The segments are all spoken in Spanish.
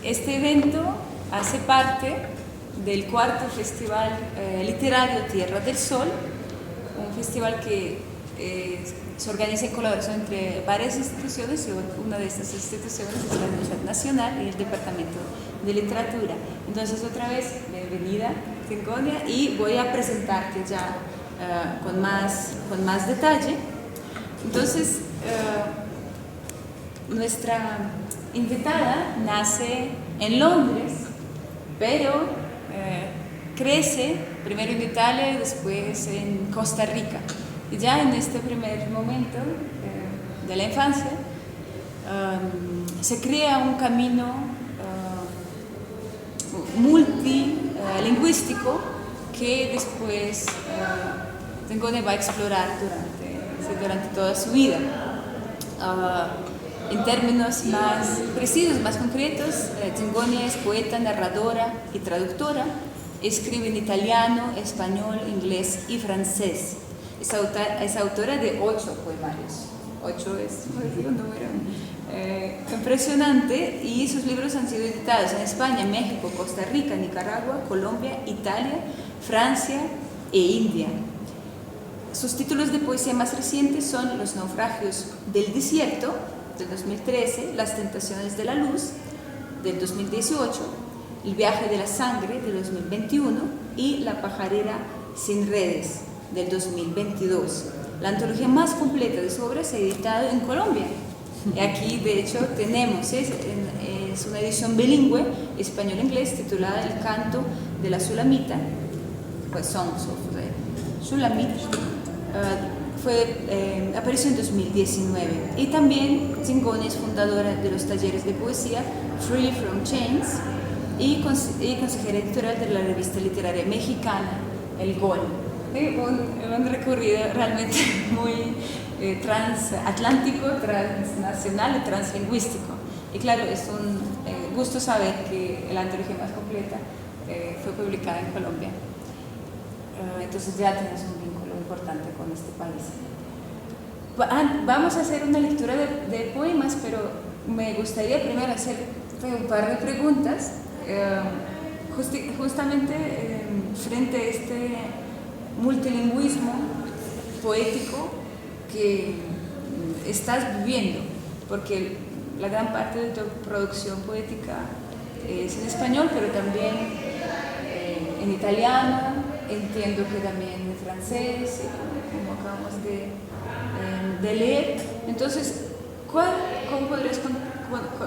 Este evento hace parte del cuarto Festival Literario Tierra del Sol, un festival que se organiza en colaboración entre varias instituciones, y una de estas instituciones es la Universidad Nacional y el Departamento de Literatura. Entonces, otra vez, bienvenida, Zingonia, y voy a presentarte ya con más detalle. Entonces, nuestra invitada nace en Londres, pero crece primero en Italia y después en Costa Rica. Y ya en este primer momento de la infancia se crea un camino multilingüístico que después Zingonia va a explorar durante toda su vida. En términos más precisos, más concretos, Zingonia es poeta, narradora y traductora. Escribe en italiano, español, inglés y francés. Es autora de 8 poemarios. 8 es un número impresionante, y sus libros han sido editados en España, México, Costa Rica, Nicaragua, Colombia, Italia, Francia e India. Sus títulos de poesía más recientes son Los naufragios del desierto, del 2013, Las tentaciones de la luz, del 2018, El viaje de la sangre, del 2021, y La pajarera sin redes, del 2022. La antología más completa de su obra se ha editado en Colombia. Aquí, de hecho, tenemos, es una edición bilingüe, español-inglés, titulada El canto de la Sulamita, pues Songs of the Shulamit. Apareció en 2019. Y también Zingonia es fundadora de los talleres de poesía Free from Chains y consejera editorial de la revista literaria mexicana El Gol. Un recorrido realmente muy transatlántico, transnacional y translingüístico. Y claro, es un gusto saber que la antología más completa fue publicada en Colombia. Entonces ya tienes un vínculo importante con este país. Vamos a hacer una lectura de poemas, pero me gustaría primero hacer un par de preguntas, justamente frente a este multilingüismo poético que estás viviendo, porque la gran parte de tu producción poética es en español, pero también en italiano, entiendo que también en francés, como acabamos de leer. Entonces, ¿cómo podrías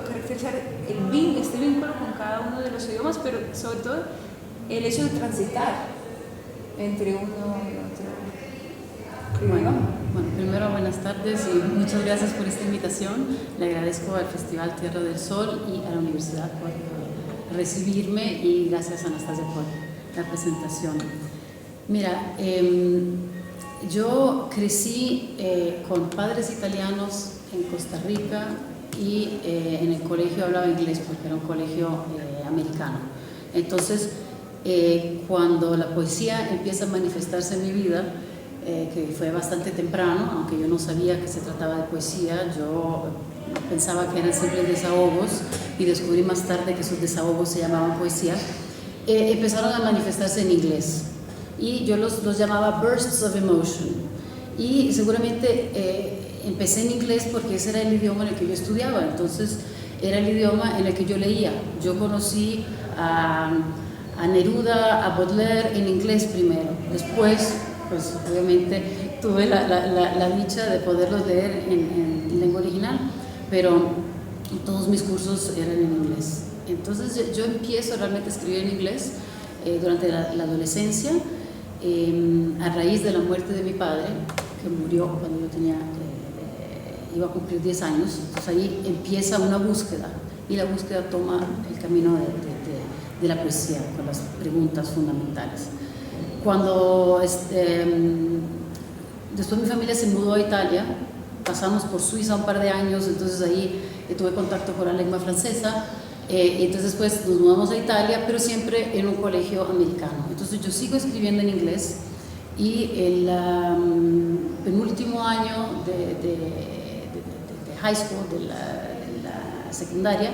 caracterizar este vínculo con cada uno de los idiomas, pero sobre todo el hecho de transitar entre uno y otro idioma? Bueno, primero buenas tardes y muchas gracias por esta invitación. Le agradezco al Festival Tierra del Sol y a la universidad por recibirme, y gracias a Anastasia por la presentación. Mira, yo crecí con padres italianos en Costa Rica, y en el colegio hablaba inglés porque era un colegio americano. Entonces, cuando la poesía empieza a manifestarse en mi vida, que fue bastante temprano, aunque yo no sabía que se trataba de poesía, yo pensaba que eran simples desahogos, y descubrí más tarde que esos desahogos se llamaban poesía. Empezaron a manifestarse en inglés, y yo los llamaba bursts of emotion, y seguramente empecé en inglés porque ese era el idioma en el que yo estudiaba, entonces era el idioma en el que yo leía. Yo conocí a Neruda, a Baudelaire en inglés primero, después pues obviamente tuve la dicha de poderlos leer en lengua original, pero todos mis cursos eran en inglés. Entonces yo empiezo realmente a escribir en inglés durante la adolescencia, a raíz de la muerte de mi padre, que murió cuando yo iba a cumplir 10 años. Entonces ahí empieza una búsqueda, y la búsqueda toma el camino de la poesía, con las preguntas fundamentales. Cuando después mi familia se mudó a Italia, pasamos por Suiza un par de años, entonces ahí tuve contacto con la lengua francesa, y entonces después nos mudamos a Italia, pero siempre en un colegio americano. Entonces yo sigo escribiendo en inglés, y el penúltimo año de high school, de la secundaria,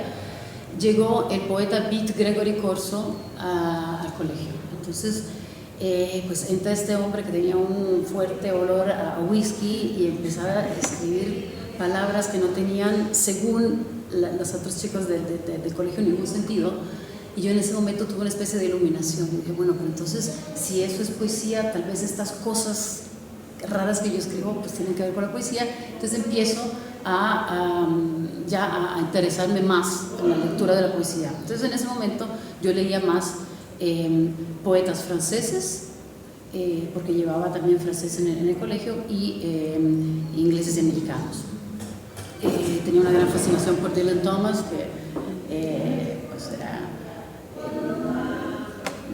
llegó el poeta Beat Gregory Corso al colegio. Entonces, pues entra este hombre que tenía un fuerte olor a whisky y empezaba a escribir palabras que no tenían, según los otros chicos del colegio, ningún sentido. Y yo en ese momento tuve una especie de iluminación. Y dije, bueno, pero entonces, si eso es poesía, tal vez estas cosas raras que yo escribo pues tienen que ver con la poesía. Entonces empiezo a interesarme más en la lectura de la poesía. Entonces en ese momento yo leía más poetas franceses, porque llevaba también francés en el colegio, y ingleses y americanos. Tenía una gran fascinación por Dylan Thomas, que pues era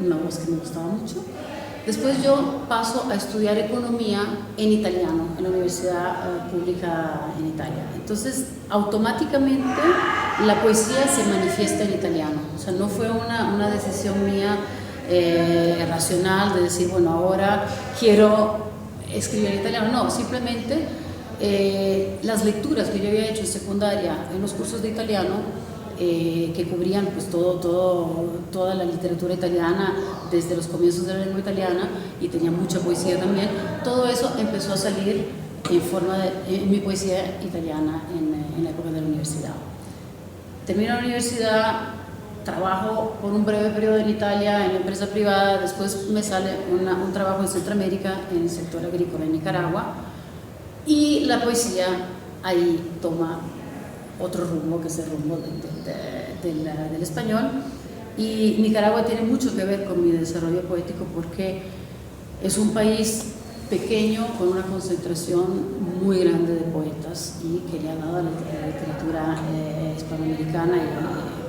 una voz que me gustaba mucho. Después yo paso a estudiar economía en italiano en la Universidad Pública en Italia. Entonces, automáticamente la poesía se manifiesta en italiano. O sea, no fue una decisión mía racional de decir, bueno, ahora quiero escribir en italiano. No, simplemente las lecturas que yo había hecho en secundaria en los cursos de italiano, que cubrían pues toda la literatura italiana desde los comienzos de la lengua italiana, y tenía mucha poesía también. Todo eso empezó a salir en forma de mi poesía italiana en la época de la universidad. Termino la universidad, trabajo por un breve periodo en Italia en la empresa privada, después me sale un trabajo en Centroamérica en el sector agrícola en Nicaragua, y la poesía ahí toma otro rumbo, que es el rumbo del español. Y Nicaragua tiene mucho que ver con mi desarrollo poético, porque es un país pequeño con una concentración muy grande de poetas, y que le ha dado a la literatura hispanoamericana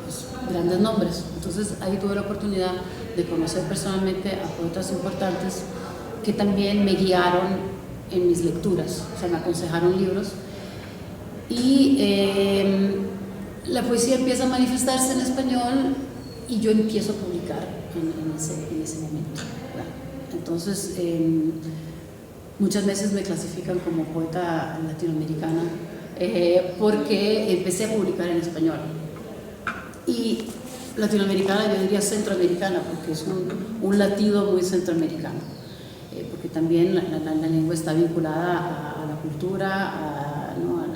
pues, grandes nombres. Entonces ahí tuve la oportunidad de conocer personalmente a poetas importantes que también me guiaron en mis lecturas, o sea, me aconsejaron libros. Y la poesía empieza a manifestarse en español, y yo empiezo a publicar en ese momento, ¿verdad? Entonces, muchas veces me clasifican como poeta latinoamericana, porque empecé a publicar en español. Y latinoamericana, yo diría centroamericana, porque es un latido muy centroamericano, porque también la lengua está vinculada a la cultura, ¿no?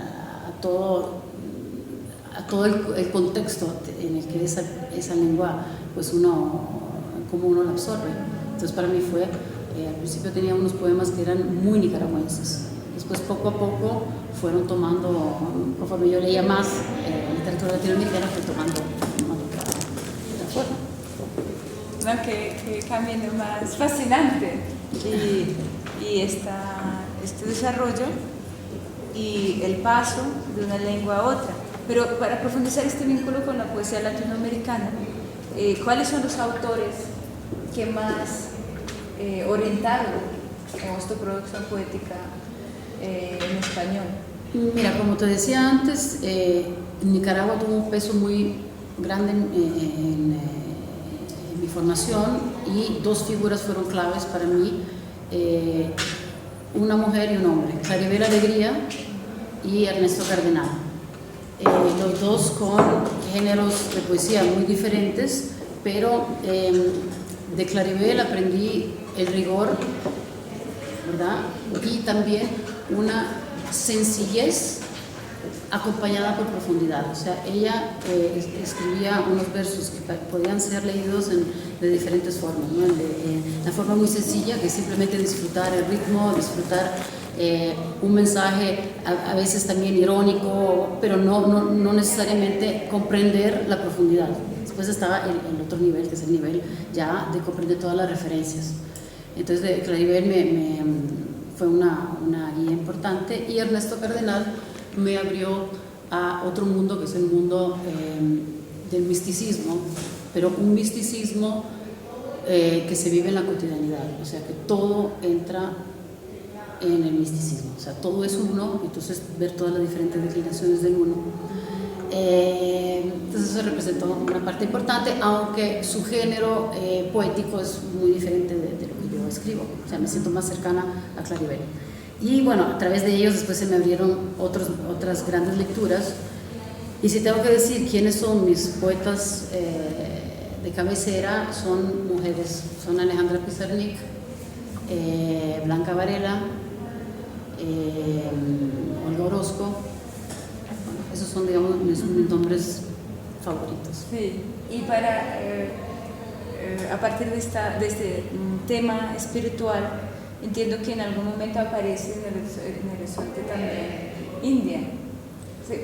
a todo el contexto en el que esa lengua, pues como uno la absorbe. Entonces para mí fue, al principio tenía unos poemas que eran muy nicaragüenses, después poco a poco fueron tomando, conforme yo leía más literatura latinoamericana, fue tomando otra forma. No, que camino más fascinante, y este desarrollo y el paso de una lengua a otra. Pero para profundizar este vínculo con la poesía latinoamericana, ¿cuáles son los autores que más orientaron en tu producción poética en español? Mira, como te decía antes, Nicaragua tuvo un peso muy grande en mi formación, y dos figuras fueron claves para mí, una mujer y un hombre, Claribel Alegría y Ernesto Cardenal. Los dos con géneros de poesía muy diferentes, pero de Claribel aprendí el rigor, ¿verdad? Y también una sencillez acompañada por profundidad. O sea, ella escribía unos versos que podían ser leídos de diferentes formas, ¿no? La forma muy sencilla, que es simplemente disfrutar el ritmo, disfrutar un mensaje a veces también irónico, pero no necesariamente comprender la profundidad. Después estaba el otro nivel, que es el nivel ya de comprender todas las referencias. Entonces de Claribel fue una guía importante, y Ernesto Cardenal me abrió a otro mundo, que es el mundo del misticismo, pero un misticismo que se vive en la cotidianidad, o sea que todo entra en el misticismo, o sea todo es uno, entonces ver todas las diferentes declinaciones del uno. Entonces eso representó una parte importante, aunque su género poético es muy diferente de lo que yo escribo, o sea me siento más cercana a Claribel. Y bueno, a través de ellos después se me abrieron otras grandes lecturas, Y si tengo que decir quiénes son mis poetas de cabecera, son mujeres, son Alejandra Pizarnik, Blanca Varela, Olga Orozco. Bueno, esos son, digamos, mis nombres favoritos. Sí, y para, a partir de este tema espiritual, entiendo que en algún momento aparece en el horizonte también India. Sí,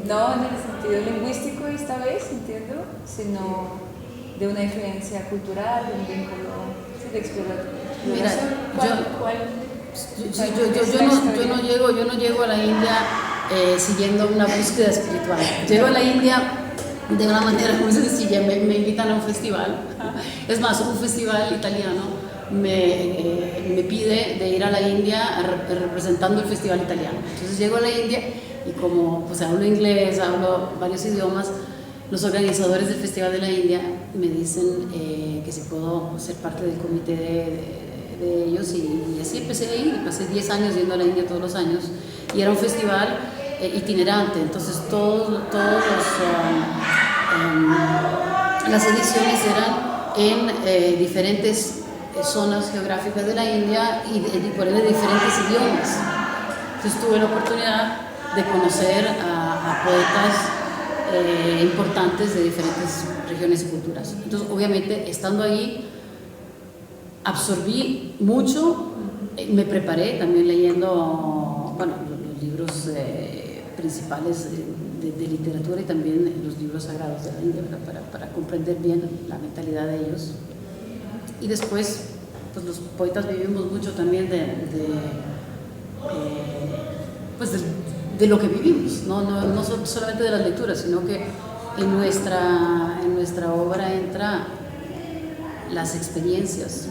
no en el sentido lingüístico esta vez, entiendo, sino de una influencia cultural, de un vínculo de exploración. Mira, yo no llego a la India siguiendo una búsqueda espiritual. Llego a la India de una manera muy sencilla, me invitan a un festival. Es más, un festival italiano me pide de ir a la India representando el festival italiano. Entonces llego a la India y como pues hablo inglés, hablo varios idiomas, los organizadores del Festival de la India me dicen que si puedo ser parte del comité de ellos, y así empecé a ir. Pasé 10 años yendo a la India todos los años, y era un festival itinerante, entonces las ediciones eran en diferentes zonas geográficas de la India y por ende de diferentes idiomas. Entonces tuve la oportunidad de conocer a poetas importantes de diferentes regiones y culturas. Entonces, obviamente, estando ahí, absorbí mucho, me preparé también leyendo, bueno, los libros principales de literatura y también los libros sagrados de la India para comprender bien la mentalidad de ellos. Y después, pues los poetas vivimos mucho también de lo que vivimos, no solamente de las lecturas, sino que en nuestra obra entra las experiencias.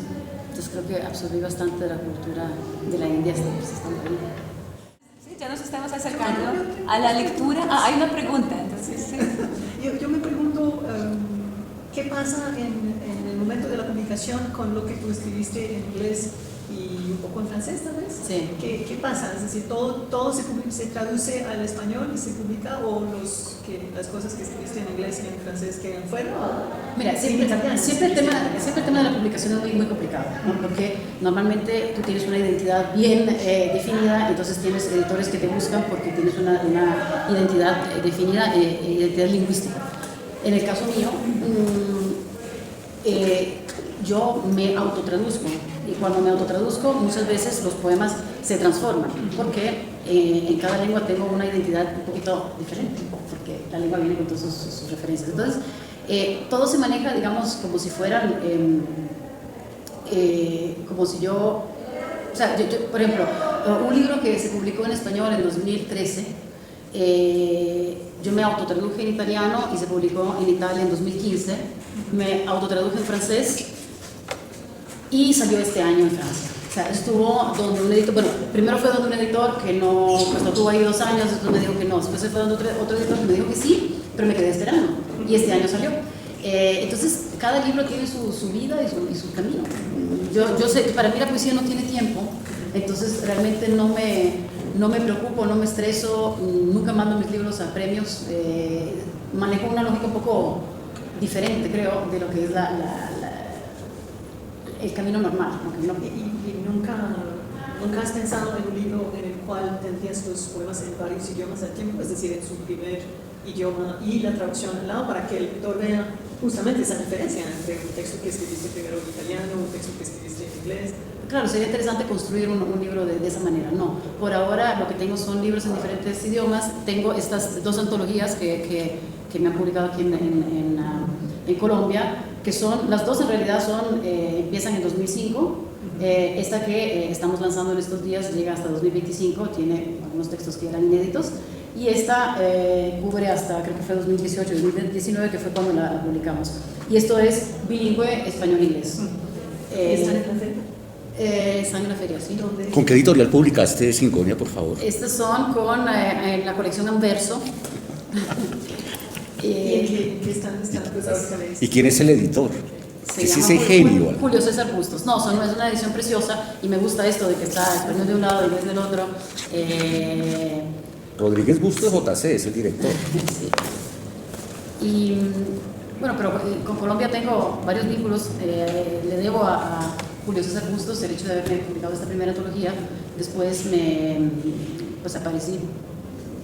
Entonces creo que absorbí bastante de la cultura de la India estando ahí. Sí, ya nos estamos acercando a la lectura. Hay una pregunta, entonces. Sí. Yo me pregunto, ¿qué pasa en el momento de la publicación con lo que tú escribiste en inglés y un poco en francés, tal vez? Sí. ¿Qué pasa? Es decir, ¿todo se traduce al español y se publica, o las cosas que escribiste en inglés y en francés quedan fuera? Mira, siempre el tema de la publicación es muy complicado, ¿no? Porque normalmente tú tienes una identidad bien definida, entonces tienes editores que te buscan porque tienes una identidad definida, identidad lingüística. En el caso mío, yo me autotraduzco, y cuando me autotraduzco muchas veces los poemas se transforman, porque en cada lengua tengo una identidad un poquito diferente, porque la lengua viene con todas sus referencias. Entonces, todo se maneja, digamos, como si fueran, como si yo, o sea, por ejemplo, un libro que se publicó en español en 2013, yo me autotraduje en italiano y se publicó en Italia en 2015, me autotraduje en francés y salió este año en Francia. O sea, estuvo donde un editor, bueno, primero fue donde un editor que no, pues lo tuvo ahí 2 años, después me dijo que no, después fue donde otro editor que me dijo que sí, pero me quedé esperando, y este año salió. Entonces, cada libro tiene su vida y su camino. Yo sé que para mí la poesía no tiene tiempo, entonces realmente no me preocupo, no me estreso, nunca mando mis libros a premios, manejo una lógica un poco diferente, creo, de lo que es el camino normal. ¿Y nunca has pensado en un libro en el cual tendrías los poemas en varios idiomas al tiempo, es decir, en su primer idioma y la traducción al lado, para que el lector vea justamente esa diferencia entre un texto que escribiste primero en italiano, un texto que escribiste en inglés? Claro, sería interesante construir un libro de esa manera. No, por ahora lo que tengo son libros en diferentes idiomas. Tengo estas 2 antologías que me han publicado aquí en Colombia, que son, las 2 en realidad empiezan en 2005. Esta que estamos lanzando en estos días llega hasta 2025, tiene algunos textos que eran inéditos, y esta cubre hasta, creo que fue 2018, 2019, que fue cuando la publicamos. Y esto es bilingüe español-inglés. ¿Están en la feria? Están en la feria, sí. ¿Con qué editorial publicaste Singonia, por favor? Estas son con la colección Anverso. ¿Y en qué están pues ahorita? ¿Y quién es el editor? Se ¿Es llama ese genio? Julio César Bustos. No, es una edición preciosa, y me gusta esto de que está español de un lado y inglés del otro. Rodríguez Bustos JC es el director. Sí. Y bueno, pero con Colombia tengo varios vínculos. Le debo a Julio César Bustos el hecho de haberme publicado esta primera antología. Después pues aparecí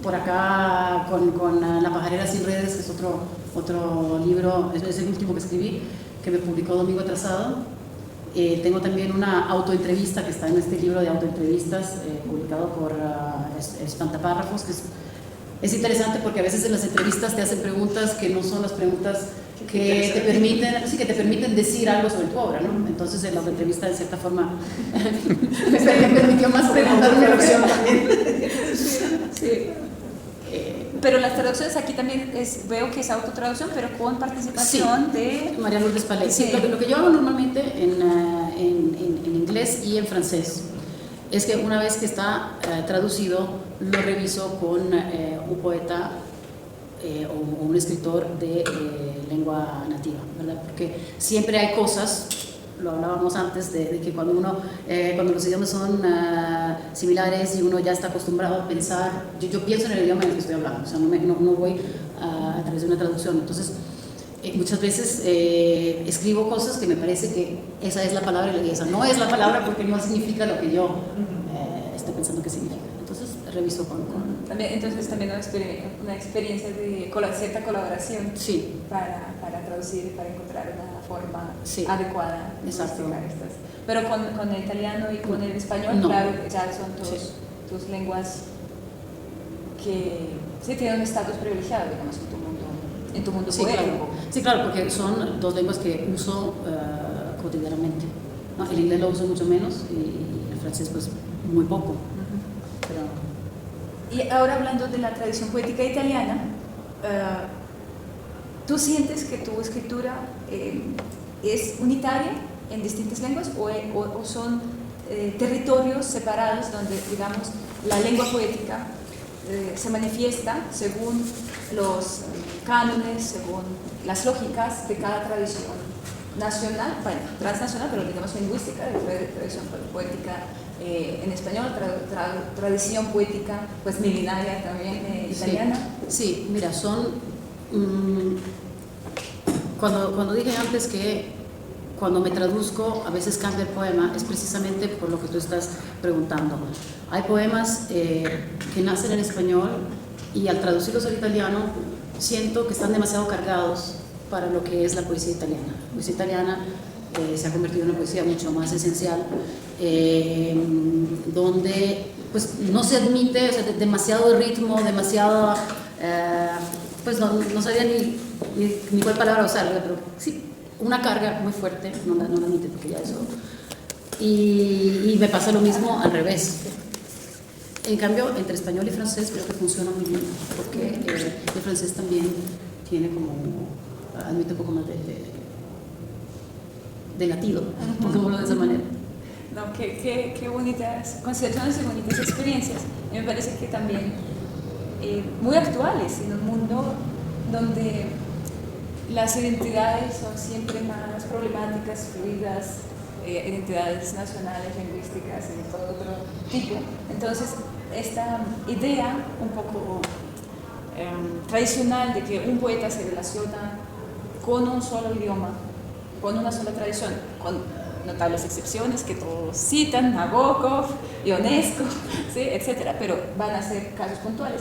por acá con La pajarera sin redes, que es otro libro, es el último que escribí, que me publicó Domingo Atrasado. Tengo también una autoentrevista que está en este libro de autoentrevistas, publicado por Espantapárrafos, que es interesante porque a veces en las entrevistas te hacen preguntas que no son las preguntas que te permiten decir algo sobre tu obra, ¿no? Entonces en la autoentrevista de cierta forma me permitió más preguntarme lo que... Sí. Pero las traducciones aquí también veo que es autotraducción, pero con participación de María Lourdes Palais. Sí. Lo que yo hago normalmente en inglés y en francés es que una vez que está traducido, lo reviso con un poeta o un escritor de lengua nativa, ¿verdad? Porque siempre hay cosas, lo hablábamos antes, de que cuando los idiomas son similares y uno ya está acostumbrado a pensar, yo pienso en el idioma en el que estoy hablando, o sea, no voy a través de una traducción. Entonces, muchas veces escribo cosas que me parece que esa es la palabra y esa no es la palabra porque no significa lo que yo estoy pensando que significa. Entonces, reviso Entonces también una experiencia de cierta colaboración sí. para traducir y para encontrar una forma sí. adecuada de explicar estas. Pero con el italiano y con el español, no. claro, ya son tus lenguas que sí tienen un estatus privilegiado, digamos, en tu mundo sí, poético. claro. Sí, claro, porque son dos lenguas que uso cotidianamente, ¿no? El inglés lo uso mucho menos y el francés pues muy poco. Pero... Y ahora hablando de la tradición poética italiana, ¿tú sientes que tu escritura es unitaria en distintas lenguas o son territorios separados donde, digamos, la lengua poética se manifiesta según los cánones, según las lógicas de cada tradición nacional, bueno, transnacional, pero digamos lingüística, de tradición poética en español, tradición poética pues milenaria también italiana? Sí, mira, son... Cuando dije antes que cuando me traduzco a veces cambia el poema, es precisamente por lo que tú estás preguntando. Hay poemas que nacen en español y al traducirlos al italiano siento que están demasiado cargados para lo que es la poesía italiana. La poesía italiana se ha convertido en una poesía mucho más esencial, donde pues no se admite, o sea, demasiado ritmo, demasiado, pues no sabía ni cuál palabra usar, pero sí, una carga muy fuerte, no la admite porque ya eso. Y me pasa lo mismo al revés. En cambio, entre español y francés creo que funciona muy bien, porque el francés también tiene admite un poco más de latido, pongámoslo de esa manera. No, qué bonitas concepciones y bonitas experiencias. Y me parece que también muy actuales en un mundo donde las identidades son siempre más problemáticas, fluidas, identidades nacionales, lingüísticas y de todo otro tipo. Entonces, esta idea un poco tradicional de que un poeta se relaciona con un solo idioma, con una sola tradición, con notables excepciones que todos citan, Nabokov, Ionesco, ¿sí? Etcétera, pero van a ser casos puntuales.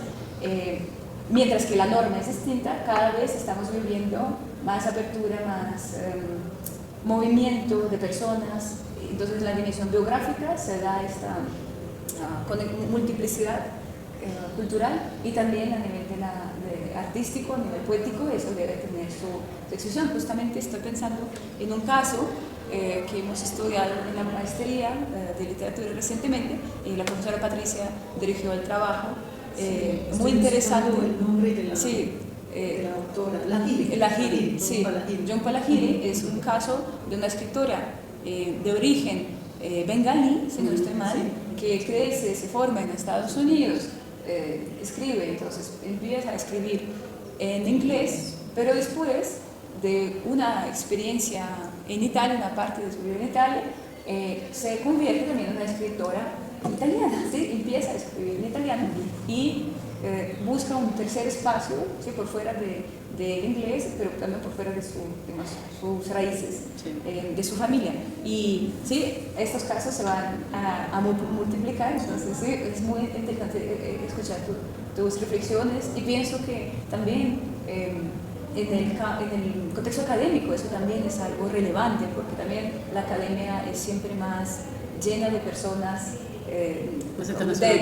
Mientras que la norma es distinta, cada vez estamos viviendo más apertura, más movimiento de personas. Entonces la dimensión biográfica se da con multiplicidad cultural y también a nivel de artístico, a nivel poético, eso debe tener su expresión. Justamente estoy pensando en un caso que hemos estudiado en la maestría de literatura recientemente, y la profesora Patricia dirigió el trabajo. Muy interesante. El nombre de la, sí, de la autora, Lahiri. Sí, Jhumpa Lahiri es un caso de una escritora de origen bengalí, si no estoy mal, que crece, se forma en Estados Unidos, escribe, entonces empieza a escribir en inglés, pero después de una experiencia en Italia, una parte de su vida en Italia, se convierte también en una escritora italiana, ¿sí? Empieza a escribir en italiano y busca un tercer espacio, ¿sí? Por fuera del inglés, pero también por fuera de sus raíces, sí. De su familia. Y sí, estos casos se van a multiplicar, entonces sí, es muy interesante escuchar tus reflexiones y pienso que también en el contexto académico eso también es algo relevante, porque también la academia es siempre más llena de personas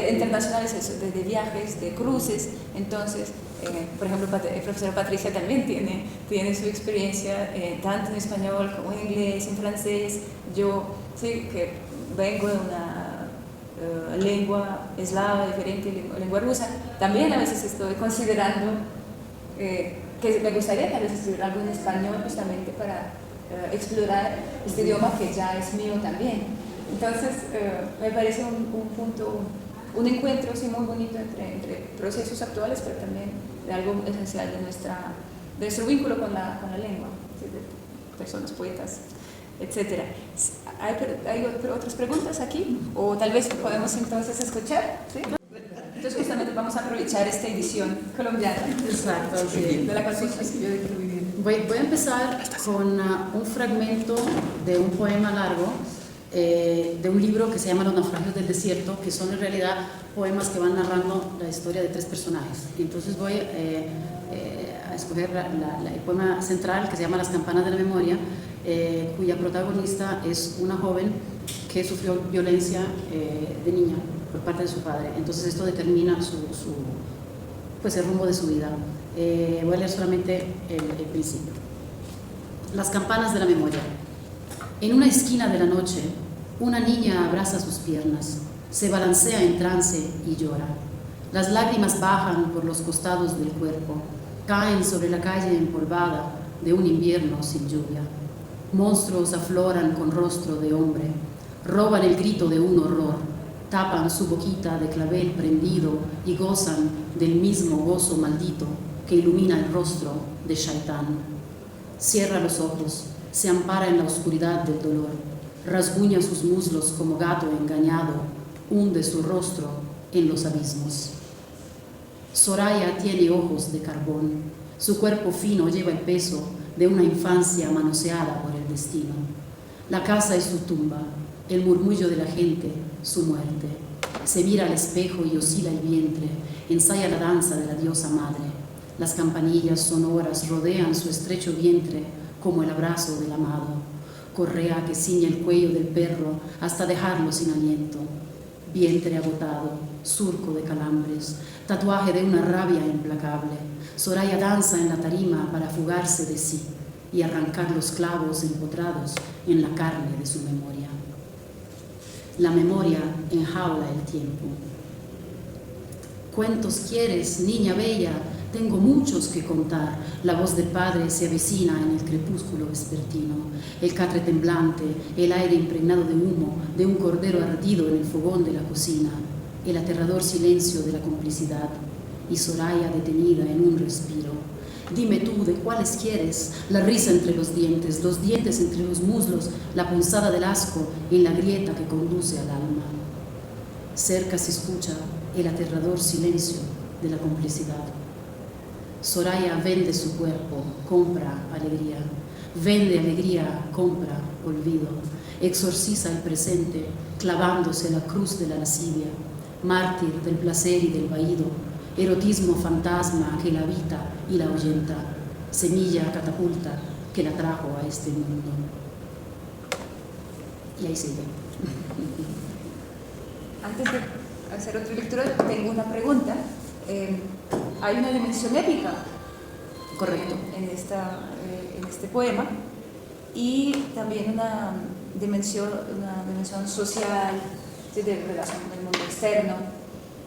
internacionales, de viajes, de cruces. Entonces, por ejemplo, el profesor Patricia también tiene su experiencia tanto en español como en inglés, en francés. Yo sí que vengo de una lengua eslava diferente, lengua rusa, también a veces estoy considerando que me gustaría tal vez escribir algo en español justamente para explorar este idioma que ya es mío también. Entonces, me parece un encuentro sí, muy bonito entre procesos actuales, pero también de algo esencial de nuestro vínculo con la lengua, ¿sí? De personas, poetas, etc. ¿Hay otras preguntas aquí? O tal vez podemos entonces escuchar, ¿sí? Entonces, justamente vamos a aprovechar esta edición colombiana. Exacto, sí. De la cual voy a empezar con un fragmento de un poema largo de un libro que se llama Los naufragios del desierto, que son en realidad poemas que van narrando la historia de 3 personajes. Entonces voy a escoger el poema central, que se llama Las campanas de la memoria, cuya protagonista es una joven que sufrió violencia de niña por parte de su padre. Entonces esto determina pues el rumbo de su vida. Voy a leer solamente el principio. Las campanas de la memoria. En una esquina de la noche, una niña abraza sus piernas, se balancea en trance y llora. Las lágrimas bajan por los costados del cuerpo, caen sobre la calle empolvada de un invierno sin lluvia. Monstruos afloran con rostro de hombre, roban el grito de un horror, tapan su boquita de clavel prendido y gozan del mismo gozo maldito que ilumina el rostro de Shaitán. Cierra los ojos, se ampara en la oscuridad del dolor, rasguña sus muslos como gato engañado, hunde su rostro en los abismos. Soraya tiene ojos de carbón, su cuerpo fino lleva el peso de una infancia manoseada por el destino. La casa es su tumba, el murmullo de la gente, su muerte. Se mira al espejo y oscila el vientre, ensaya la danza de la diosa madre. Las campanillas sonoras rodean su estrecho vientre como el abrazo del amado, correa que ciñe el cuello del perro hasta dejarlo sin aliento, vientre agotado, surco de calambres, tatuaje de una rabia implacable. Soraya danza en la tarima para fugarse de sí y arrancar los clavos empotrados en la carne de su memoria. La memoria enjaula el tiempo. ¿Cuentos quieres, niña bella? Tengo muchos que contar. La voz del padre se avecina en el crepúsculo vespertino. El catre temblante, el aire impregnado de humo de un cordero ardido en el fogón de la cocina, el aterrador silencio de la complicidad y Soraya detenida en un respiro. Dime tú de cuáles quieres, la risa entre los dientes entre los muslos, la punzada del asco en la grieta que conduce al alma. Cerca se escucha el aterrador silencio de la complicidad. Soraya vende su cuerpo, compra alegría. Vende alegría, compra olvido. Exorciza el presente, clavándose la cruz de la lascivia. Mártir del placer y del vaído. Erotismo fantasma que la habita y la ahuyenta. Semilla catapulta que la trajo a este mundo. Y ahí sigue. Antes de hacer otra lectura, tengo una pregunta. Hay una dimensión épica, correcto, en este poema, y también una dimensión social, ¿sí? De relación con el mundo externo.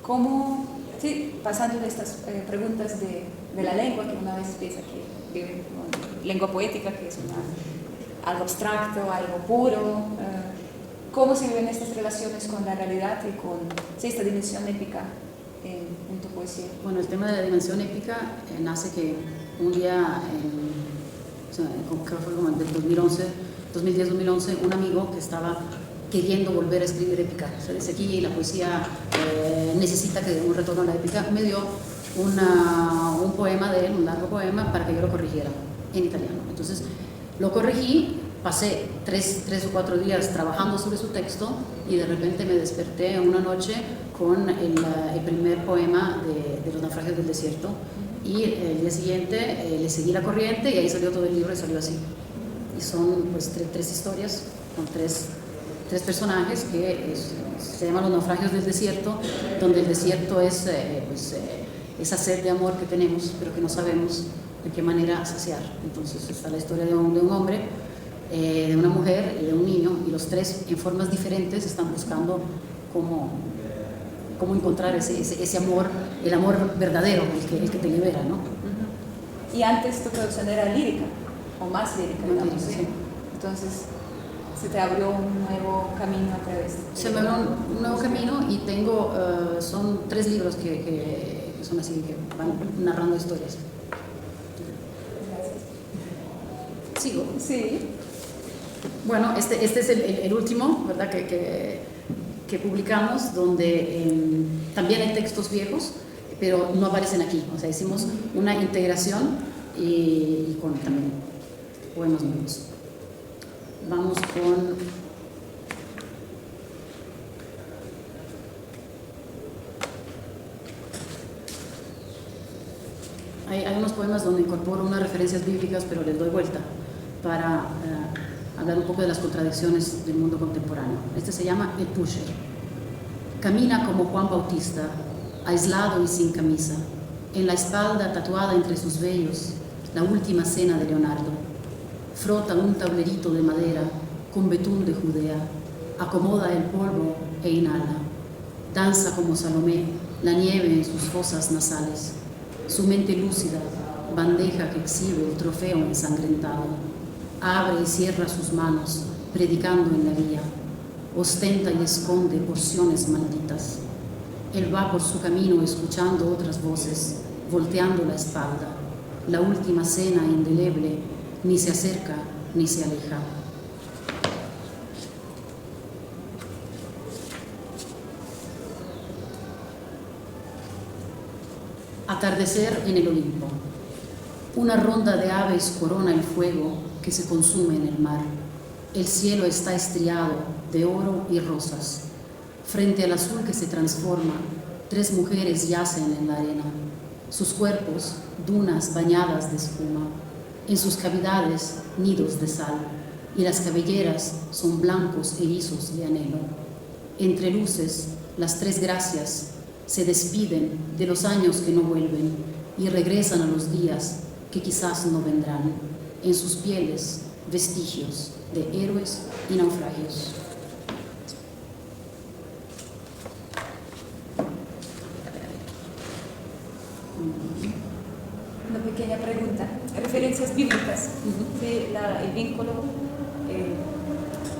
¿Cómo, sí, pasando de estas preguntas de la lengua, que una vez piensa que vive con lengua poética, que es algo abstracto, algo puro, cómo se viven estas relaciones con la realidad y con, sí, esta dimensión épica en tu poesía? Bueno, el tema de la dimensión épica nace que un día, creo que fue como en el 2010-2011, un amigo que estaba queriendo volver a escribir épica. O sea, dice aquí la poesía necesita que un retorno a la épica. Me dio un poema de él, un largo poema, para que yo lo corrigiera en italiano. Entonces lo corregí, pasé 3 o 4 días trabajando sobre su texto y de repente me desperté una noche con el primer poema de Los naufragios del desierto, y el día siguiente le seguí la corriente y ahí salió todo el libro y salió así. Y son pues 3 historias con 3 personajes que se llaman Los naufragios del desierto, donde el desierto es esa sed de amor que tenemos pero que no sabemos de qué manera saciar. Entonces está la historia de un hombre, de una mujer y de un niño, y los 3 en formas diferentes están buscando cómo encontrar ese amor, el amor verdadero, el que te libera, ¿no? Y antes tu producción era lírica, o más lírica, Más digamos, lírica, ¿sí? sí. Entonces se te abrió un nuevo camino a través de... Se me abrió un nuevo camino y tengo, son 3 libros que son así, que van narrando historias. ¿Sigo? Sí. Bueno, este es el último, ¿verdad? Que publicamos, donde también hay textos viejos, pero no aparecen aquí. O sea, hicimos una integración y con también poemas nuevos. Vamos con... Hay unos poemas donde incorporo unas referencias bíblicas, pero les doy vuelta para hablar un poco de las contradicciones del mundo contemporáneo. Este se llama El Pusher. Camina como Juan Bautista, aislado y sin camisa, en la espalda tatuada entre sus vellos, la última cena de Leonardo. Frota un tablerito de madera con betún de Judea, acomoda el polvo e inhala. Danza como Salomé, la nieve en sus fosas nasales. Su mente lúcida, bandeja que exhibe el trofeo ensangrentado. Abre y cierra sus manos, predicando en la vía. Ostenta y esconde porciones malditas. Él va por su camino escuchando otras voces, volteando la espalda. La última cena indeleble ni se acerca ni se aleja. Atardecer en el Olimpo. Una ronda de aves corona el fuego que se consume en el mar. El cielo está estriado de oro y rosas. Frente al azul que se transforma, 3 mujeres yacen en la arena. Sus cuerpos, dunas bañadas de espuma. En sus cavidades, nidos de sal. Y las cabelleras son blancos erizos de anhelo. Entre luces, las 3 gracias se despiden de los años que no vuelven y regresan a los días que quizás no vendrán. En sus pieles, vestigios de héroes y naufragios. Una pequeña pregunta. Referencias bíblicas. Sí, el vínculo,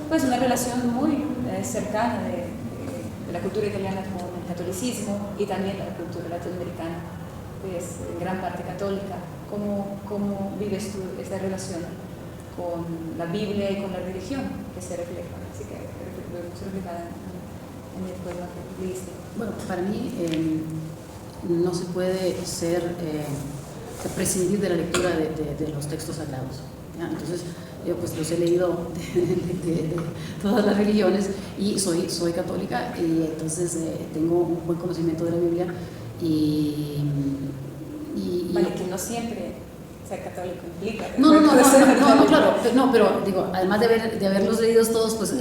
pues una relación muy cercana de la cultura italiana con el catolicismo y también la cultura latinoamericana, que es en gran parte católica. ¿Cómo vives tú esta relación con la Biblia y con la religión que se refleja? Así que se refleja en el poema que leíste. Bueno, para mí no se puede prescindir de la lectura de los textos sagrados, ¿ya? Entonces yo pues los he leído de todas las religiones y soy católica, y entonces tengo un buen conocimiento de la Biblia y vale, que no siempre ser católico implica. No, claro, no, pero digo, además de haberlos leído todos, pues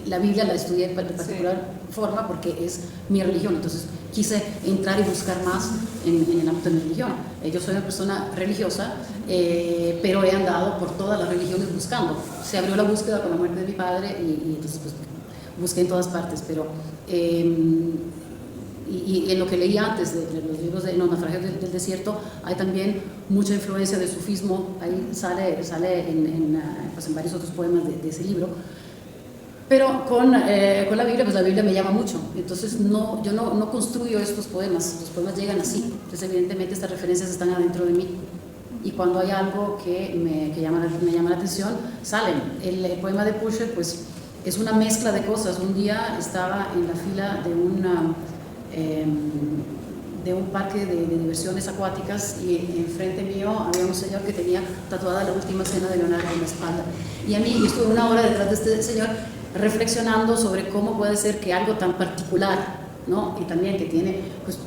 la Biblia la estudié de particular forma porque es mi religión, entonces quise entrar y buscar más en el ámbito de mi religión. Yo soy una persona religiosa, pero he andado por todas las religiones buscando. Se abrió la búsqueda con la muerte de mi padre y entonces pues busqué en todas partes, pero y en lo que leí antes de los libros de Los naufragios del desierto hay también mucha influencia de sufismo. Ahí sale en varios otros poemas de ese libro, pero con la Biblia, pues la Biblia me llama mucho, entonces yo no construyo estos poemas, los poemas llegan así, entonces evidentemente estas referencias están adentro de mí, y cuando hay algo que me llama la atención, salen. El poema de Pusher, pues es una mezcla de cosas. Un día estaba en la fila de un parque de diversiones acuáticas y enfrente mío había un señor que tenía tatuada la última cena de Leonardo en la espalda. Y a mí, yo estuve una hora detrás de este señor reflexionando sobre cómo puede ser que algo tan particular, ¿no? Y también que tiene pues,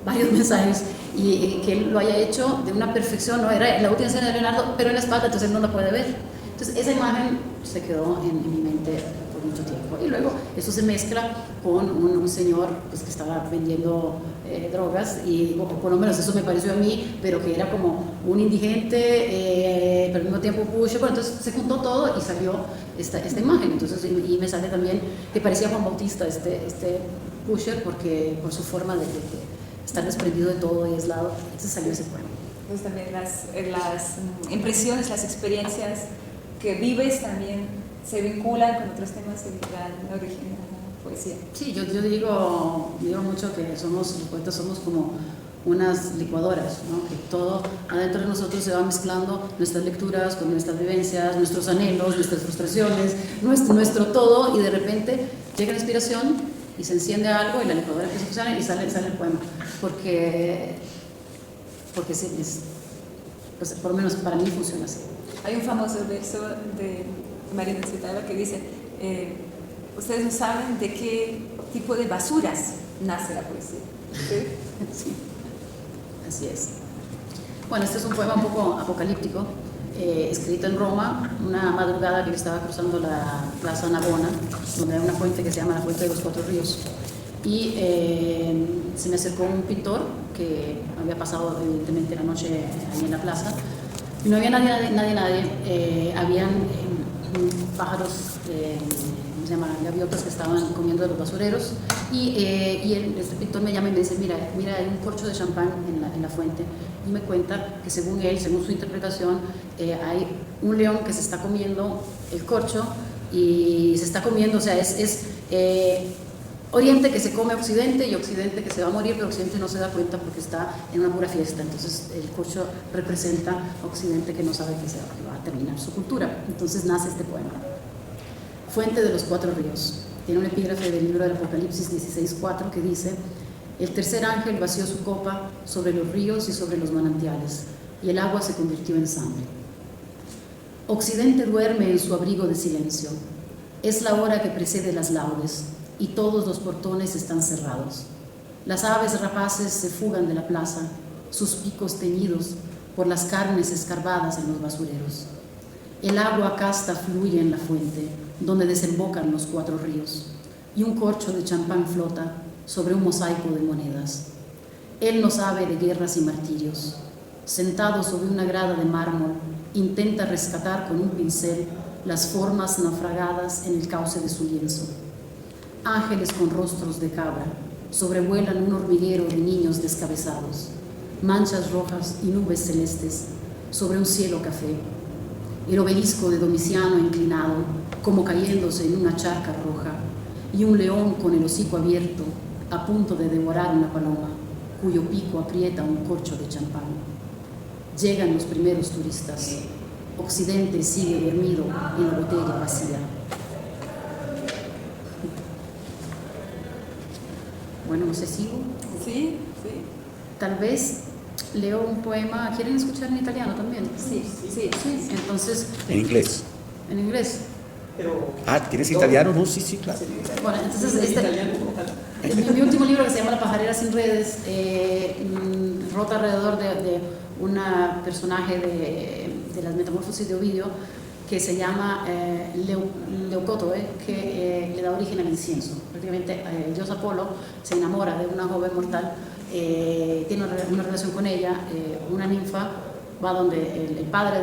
varios mensajes y que él lo haya hecho de una perfección, ¿no? Era la última cena de Leonardo, pero en la espalda, entonces él no la puede ver. Entonces esa imagen se quedó en mi mente por mucho tiempo. Y luego eso se mezcla con un señor pues, que estaba vendiendo drogas, y por lo menos eso me pareció a mí, pero que era como un indigente, pero al mismo tiempo pusher. Bueno, entonces se juntó todo y salió esta imagen. Entonces, y me sale también que parecía Juan Bautista, este pusher, porque por su forma de estar desprendido de todo y aislado. Entonces salió ese poema. Pues también las impresiones, las experiencias que vives también se vinculan con otros temas que dan origen a la poesía. Sí, yo digo mucho que los poetas somos como unas licuadoras, ¿no? Que todo adentro de nosotros se va mezclando, nuestras lecturas con nuestras vivencias, nuestros anhelos, nuestras frustraciones, nuestro todo, y de repente llega la inspiración y se enciende algo y la licuadora empieza a funcionar y sale el poema, porque sí, pues, por lo menos para mí funciona así. Hay un famoso verso de Marina Tsvetaeva que dice, ustedes no saben de qué tipo de basuras nace la poesía. ¿Sí? Sí, así es. Bueno, este es un poema un poco apocalíptico, escrito en Roma, una madrugada que yo estaba cruzando la Plaza Navona, donde hay una fuente que se llama la Fuente de los Cuatro Ríos. Y se me acercó un pintor que había pasado evidentemente la noche ahí en la plaza, y no había nadie. Habían pájaros, ¿cómo se llama? Gaviotas que estaban comiendo de los basureros, y este pintor me llama y me dice, mira, hay un corcho de champán en la fuente, y me cuenta que según él, según su interpretación, hay un león que se está comiendo el corcho, y se está comiendo, o sea, es Oriente que se come Occidente, y Occidente que se va a morir, pero Occidente no se da cuenta porque está en una pura fiesta. Entonces el corcho representa Occidente que no sabe que va a terminar su cultura. Entonces nace este poema. Fuente de los Cuatro Ríos. Tiene un epígrafe del libro del Apocalipsis 16:4 que dice: el tercer ángel vació su copa sobre los ríos y sobre los manantiales, y el agua se convirtió en sangre. Occidente duerme en su abrigo de silencio. Es la hora que precede las laudes, y todos los portones están cerrados. Las aves rapaces se fugan de la plaza, sus picos teñidos por las carnes escarbadas en los basureros. El agua casta fluye en la fuente, donde desembocan los cuatro ríos, y un corcho de champán flota sobre un mosaico de monedas. Él no sabe de guerras y martirios. Sentado sobre una grada de mármol, intenta rescatar con un pincel las formas naufragadas en el cauce de su lienzo. Ángeles con rostros de cabra sobrevuelan un hormiguero de niños descabezados, manchas rojas y nubes celestes sobre un cielo café. El obelisco de Domiciano inclinado, como cayéndose en una charca roja, y un león con el hocico abierto, a punto de devorar una paloma, cuyo pico aprieta un corcho de champán. Llegan los primeros turistas. Occidente sigue dormido en la botella vacía. Bueno, no sé, ¿sigo? Sí. Tal vez leo un poema. ¿Quieren escuchar en italiano también? Sí. Entonces, En inglés. en inglés. Pero, ¿Tienes italiano? No, sí, claro. Bueno, entonces italiano, ojalá. mi último libro, que se llama La pajarera sin redes, rota alrededor de una personaje de las Metamorfosis de Ovidio, que se llama Leucótoe, que le da origen al incienso. Prácticamente el dios Apolo se enamora de una joven mortal, tiene una relación con ella, una ninfa va donde el padre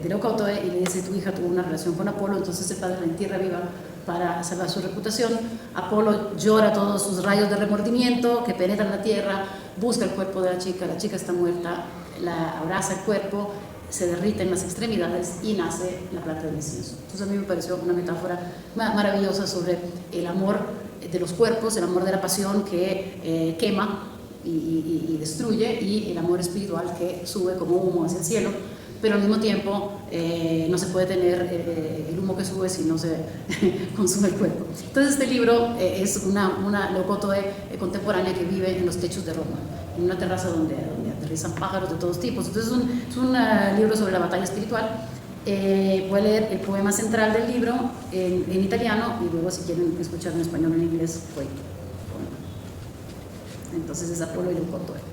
de Leucótoe y le dice: tu hija tuvo una relación con Apolo. Entonces el padre la entierra viva para salvar su reputación. Apolo llora todos sus rayos de remordimiento que penetran la tierra, busca el cuerpo de la chica está muerta, la abraza el cuerpo, se derrite en las extremidades y nace la planta del incienso. Entonces a mí me pareció una metáfora maravillosa sobre el amor de los cuerpos, el amor de la pasión que quema y destruye, y el amor espiritual que sube como humo hacia el cielo. pero al mismo tiempo no se puede tener el humo que sube si no se consume el cuerpo. Entonces este libro es una leucótoe contemporánea que vive en los techos de Roma, en una terraza donde aterrizan pájaros de todos tipos. Entonces es un libro sobre la batalla espiritual. Voy a leer el poema central del libro en italiano y luego si quieren escuchar en español o en inglés, pues. Entonces es Apollo y Leucótoe.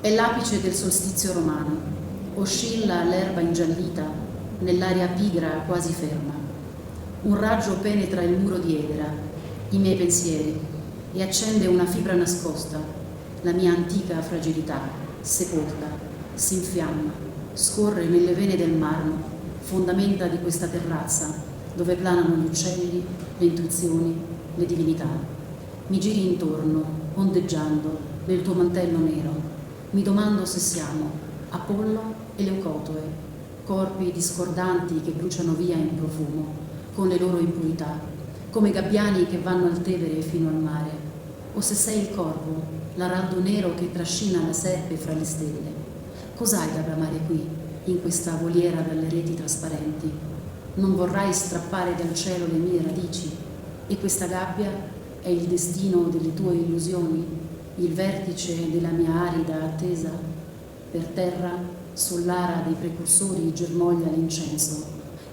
È l'apice del solstizio romano, oscilla l'erba ingiallita nell'aria pigra quasi ferma. Un raggio penetra il muro di edera, i miei pensieri, e accende una fibra nascosta, la mia antica fragilità, sepolta, si infiamma, scorre nelle vene del marmo, fondamenta di questa terrazza, dove planano gli uccelli, le intuizioni, le divinità. Mi giri intorno, ondeggiando, nel tuo mantello nero. Mi domando se siamo Apollo e Leucotoe, corpi discordanti che bruciano via in profumo, con le loro impurità, come gabbiani che vanno al Tevere fino al mare, o se sei il corvo, l'araldo nero che trascina la serpe fra le stelle. Cos'hai da bramare qui, in questa voliera dalle reti trasparenti? Non vorrai strappare dal cielo le mie radici? E questa gabbia è il destino delle tue illusioni? Il vertice della mia arida attesa? Per terra, sull'ara dei precursori germoglia l'incenso,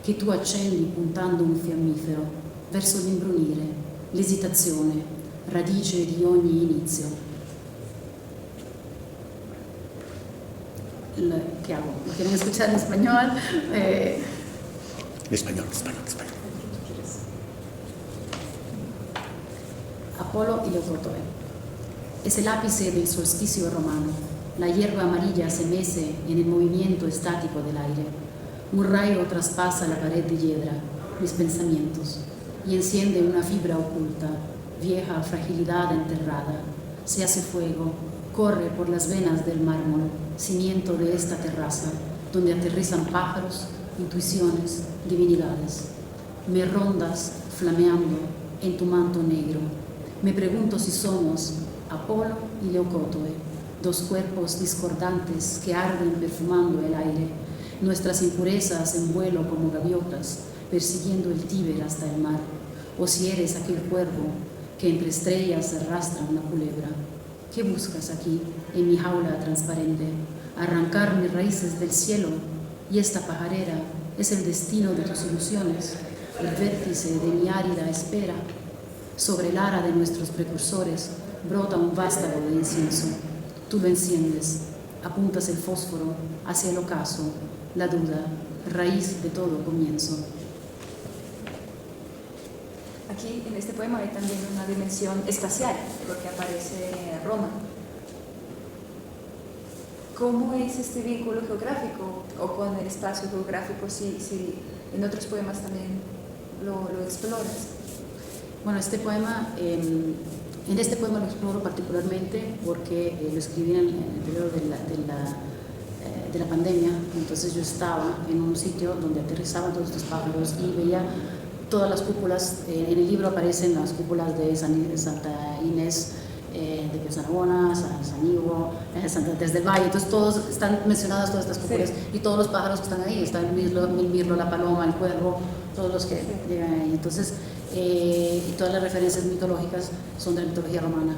che tu accendi puntando un fiammifero, verso l'imbrunire, l'esitazione, radice di ogni inizio. ¿Qué hago? ¿Lo quieren escuchar en español? Español. Apolo y Leucótoe. Es el ápice del solsticio romano. La hierba amarilla se mece en el movimiento estático del aire. Un rayo traspasa la pared de hiedra, mis pensamientos, y enciende una fibra oculta, vieja fragilidad enterrada. Se hace fuego, corre por las venas del mármol, cimiento de esta terraza, donde aterrizan pájaros, intuiciones, divinidades. Me rondas flameando en tu manto negro. Me pregunto si somos Apolo y Leucótoe, dos cuerpos discordantes que arden perfumando el aire, nuestras impurezas en vuelo como gaviotas, persiguiendo el Tíber hasta el mar, o si eres aquel cuervo que entre estrellas arrastra una culebra. ¿Qué buscas aquí, en mi jaula transparente? Arrancar mis raíces del cielo, y esta pajarera es el destino de tus ilusiones, el vértice de mi árida espera. Sobre el ara de nuestros precursores brota un vástago de incienso. Tú lo enciendes, apuntas el fósforo hacia el ocaso, la duda, raíz de todo comienzo. Aquí en este poema hay también una dimensión espacial, porque aparece Roma. ¿Cómo es este vínculo geográfico o con el espacio geográfico si en otros poemas también lo exploras? Bueno, este poema, en este poema lo exploro particularmente porque lo escribí en el periodo de la pandemia. Entonces yo estaba en un sitio donde aterrizaban todos estos pájaros y veía todas las cúpulas. En el libro aparecen las cúpulas de Santa Inés, de Piesanabona, San Ivo, Santa Teresa del Valle. Entonces todos están mencionadas todas estas cúpulas, sí. Y todos los pájaros que están ahí, está el mirlo, la paloma, el cuervo, todos los que llegan ahí. Entonces, y todas las referencias mitológicas son de la mitología romana,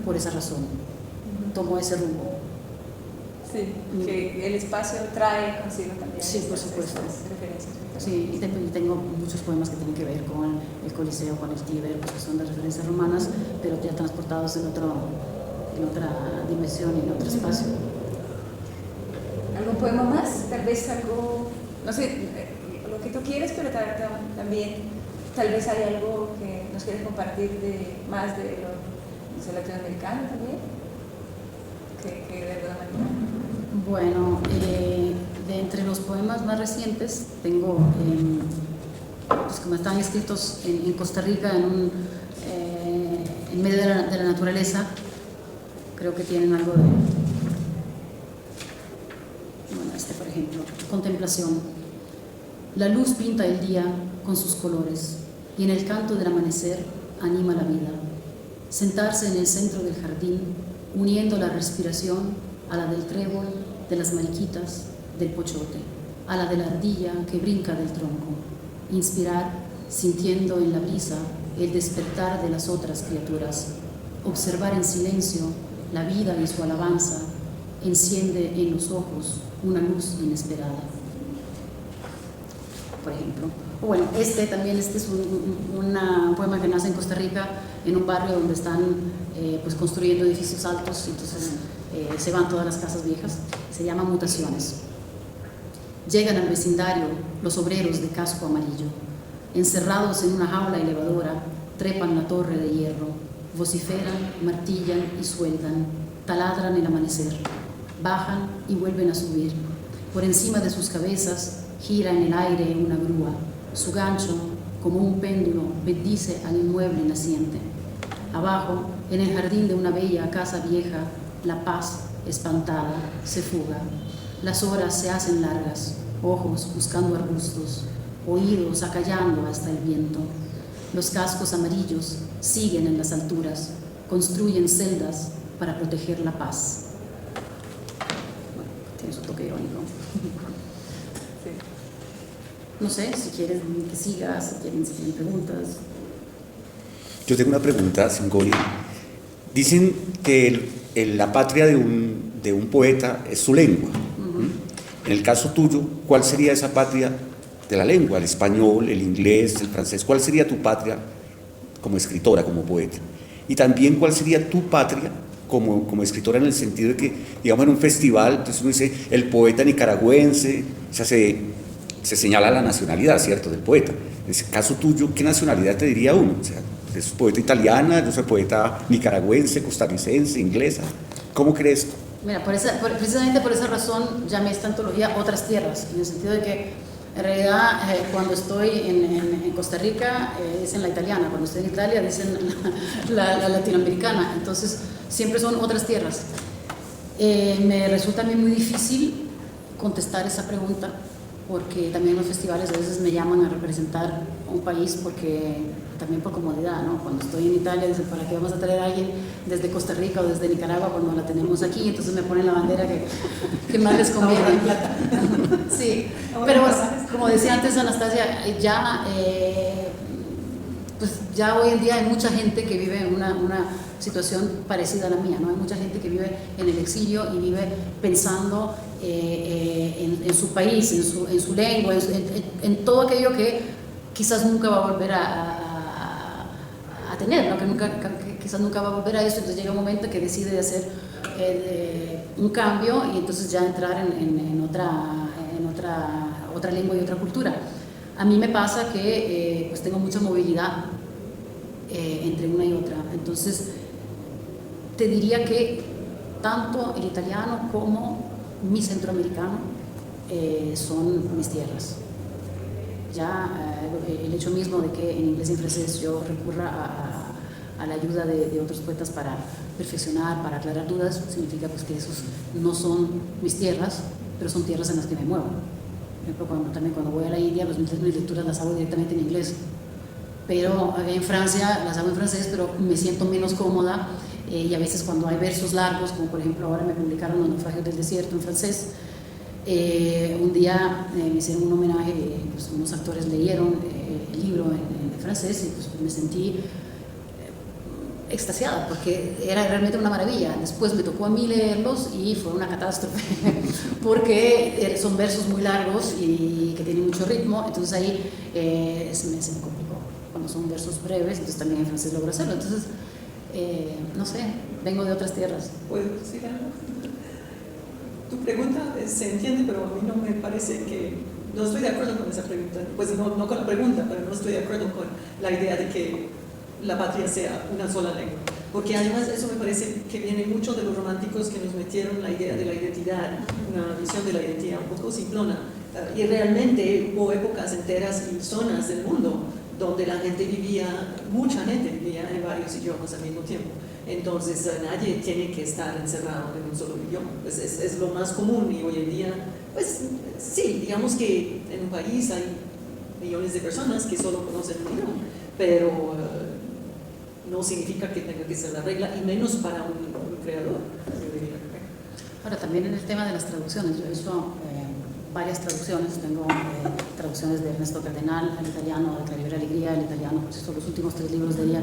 por esa razón. Tomó ese rumbo. Sí, que el espacio trae consigo también. Sí, por supuesto. Referencias. Sí, y tengo muchos poemas que tienen que ver con el Coliseo, con el Tíber, pues que son de referencias romanas, pero ya transportados en otra dimensión y en otro espacio. ¿Algún poema más? Tal vez algo, no sé, lo que tú quieres, pero también tal vez hay algo que nos quieres compartir más de lo latinoamericano también, que de alguna manera. Bueno, de entre los poemas más recientes tengo, pues como están escritos en Costa Rica, en medio de la naturaleza, creo que tienen algo de, bueno, este por ejemplo, Contemplación. La luz pinta el día con sus colores y en el canto del amanecer anima la vida. Sentarse en el centro del jardín, uniendo la respiración a la del trébol, de las mariquitas, del pochote, a la de la ardilla que brinca del tronco. Inspirar, sintiendo en la brisa el despertar de las otras criaturas. Observar en silencio la vida y su alabanza enciende en los ojos una luz inesperada. Por ejemplo. Bueno, este es un poema que nace en Costa Rica, en un barrio donde están pues construyendo edificios altos, entonces se van todas las casas viejas. Se llama Mutaciones. Llegan al vecindario los obreros de casco amarillo. Encerrados en una jaula elevadora, trepan la torre de hierro, vociferan, martillan y sueldan, taladran el amanecer, bajan y vuelven a subir. Por encima de sus cabezas gira en el aire una grúa. Su gancho, como un péndulo, bendice al inmueble naciente. Abajo, en el jardín de una bella casa vieja, la paz, espantada, se fuga. Las horas se hacen largas, ojos buscando arbustos, oídos acallando hasta el viento. Los cascos amarillos siguen en las alturas, construyen celdas para proteger la paz. Bueno, tiene su toque irónico. No sé, si quieren que siga, si tienen preguntas. Yo tengo una pregunta, Singonia. Dicen que la patria de un poeta es su lengua. En el caso tuyo, ¿cuál sería esa patria de la lengua? El español, el inglés, el francés. ¿Cuál sería tu patria como escritora, como poeta? Y también, ¿cuál sería tu patria como escritora, en el sentido de que, digamos, en un festival, entonces uno dice el poeta nicaragüense, o sea, se señala la nacionalidad, ¿cierto?, del poeta. En ese caso tuyo, ¿qué nacionalidad te diría uno? O sea, ¿es poeta italiana, yo soy poeta nicaragüense, costarricense, inglesa? ¿Cómo crees? Mira, precisamente por esa razón llamé esta antología Otras Tierras, en el sentido de que en realidad cuando estoy en Costa Rica dicen la italiana, cuando estoy en Italia dicen la latinoamericana, entonces siempre son otras tierras. Me resulta a mí muy difícil contestar esa pregunta, porque también en los festivales a veces me llaman a representar un país, porque también por comodidad, ¿no? Cuando estoy en Italia dicen, ¿para qué vamos a traer a alguien desde Costa Rica o desde Nicaragua cuando la tenemos aquí? Entonces me ponen la bandera que más les conviene. Sí, pero como decía antes Anastasia, pues ya hoy en día hay mucha gente que vive en una situación parecida a la mía, ¿no? Hay mucha gente que vive en el exilio y vive pensando en su país, en su lengua, en todo aquello que quizás nunca va a volver a tener, ¿no? Que quizás nunca va a volver a eso. Entonces llega un momento que decide hacer un cambio y entonces ya entrar en otra lengua y otra cultura. A mí me pasa que pues tengo mucha movilidad entre una y otra, entonces te diría que tanto el italiano como mi centroamericano son mis tierras. Ya el hecho mismo de que en inglés y en francés yo recurra a la ayuda de otros poetas para perfeccionar, para aclarar dudas, significa pues que esos no son mis tierras, pero son tierras en las que me muevo. Por ejemplo, cuando voy a la India, pues mis lecturas las hago directamente en inglés, pero en Francia las hago en francés, pero me siento menos cómoda, y a veces cuando hay versos largos, como por ejemplo ahora me publicaron Los naufragios del desierto en francés, un día me hicieron un homenaje, pues unos actores leyeron el libro en francés y pues me sentí extasiada, porque era realmente una maravilla. Después me tocó a mí leerlos y fue una catástrofe, porque son versos muy largos y que tienen mucho ritmo, entonces ahí se me complicó. Cuando son versos breves, entonces también en francés logro hacerlo. Entonces, no sé, vengo de otras tierras. ¿Puedo decir algo? Tu pregunta se entiende, pero a mí no me parece que... No estoy de acuerdo con esa pregunta. Pues no con la pregunta, pero no estoy de acuerdo con la idea de que la patria sea una sola lengua. Porque además eso me parece que viene mucho de los románticos, que nos metieron la idea de la identidad, una visión de la identidad un poco simplona. Y realmente hubo épocas enteras y zonas del mundo donde la gente vivía, mucha gente vivía en varios idiomas al mismo tiempo. Entonces nadie tiene que estar encerrado en un solo idioma. Pues es lo más común, y hoy en día, pues sí, digamos que en un país hay millones de personas que solo conocen un idioma, pero no significa que tenga que ser la regla, y menos para un creador, yo diría. Ahora, también en el tema de las traducciones, yo he hecho varias traducciones, tengo traducciones de Ernesto Cardenal al italiano, de Clariver Alegría al italiano, por eso los últimos 3 libros de ella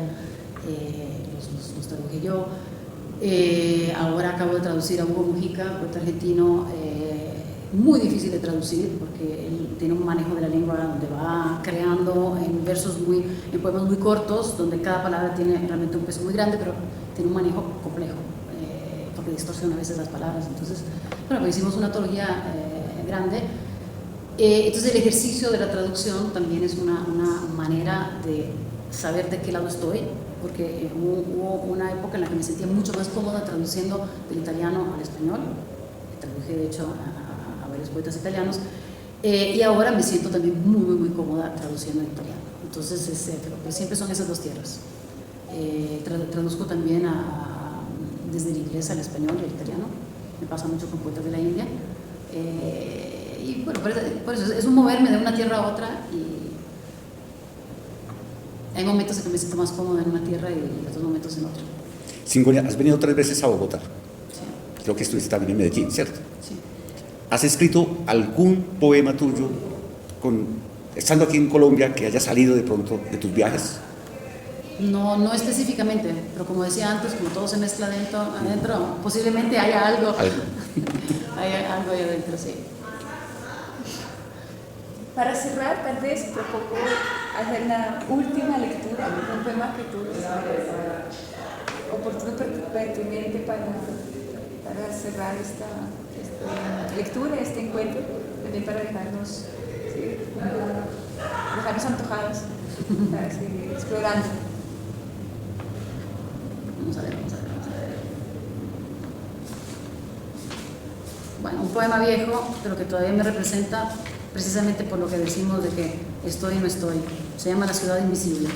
los traduje yo. Ahora acabo de traducir a Hugo Mujica, poeta argentino, muy difícil de traducir porque él tiene un manejo de la lengua donde va creando en poemas muy cortos, donde cada palabra tiene realmente un peso muy grande, pero tiene un manejo complejo, porque distorsiona a veces las palabras. Entonces, bueno, pues hicimos una antología grande. Entonces el ejercicio de la traducción también es una manera de saber de qué lado estoy, porque hubo una época en la que me sentía mucho más cómoda traduciendo del italiano al español. Traduje de hecho a varios poetas italianos, y ahora me siento también muy cómoda traduciendo en italiano. Entonces pues siempre son esas 2 tierras. Traduzco también desde el inglés al español y al italiano. Me pasa mucho con poetas de la India. Y bueno, por eso es un moverme de una tierra a otra, y hay momentos en que me siento más cómoda en una tierra y otros momentos en otra. Singonia, has venido 3 veces a Bogotá. Sí. Creo que estuviste también en Medellín, ¿cierto? Sí. ¿Has escrito algún poema tuyo estando aquí en Colombia que haya salido de pronto de tus viajes? No específicamente, pero como decía antes, como todo se mezcla adentro, posiblemente haya algo. Hay algo ahí adentro, sí. Para cerrar, tal vez propongo hacer una última lectura, un poema que tú oportuno pertinente para cerrar esta lectura, este encuentro, también para dejarnos antojados para seguir explorando. Vamos a ver. Bueno, un poema viejo, pero que todavía me representa precisamente por lo que decimos de que estoy y no estoy. Se llama La ciudad invisible.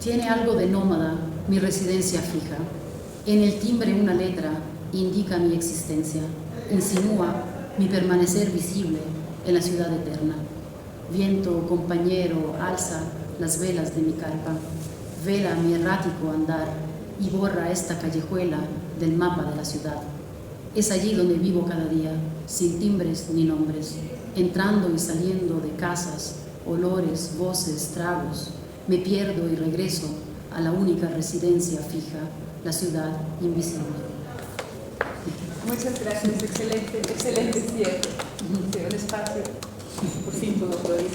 Tiene algo de nómada mi residencia fija. En el timbre una letra indica mi existencia, insinúa mi permanecer visible en la ciudad eterna. Viento, compañero, alza las velas de mi carpa, vela mi errático andar y borra esta callejuela del mapa de la ciudad. Es allí donde vivo cada día, sin timbres ni nombres, entrando y saliendo de casas, olores, voces, tragos. Me pierdo y regreso a la única residencia fija, la ciudad invisible. Muchas gracias, excelente cierre de un espacio. Por fin puedo decir.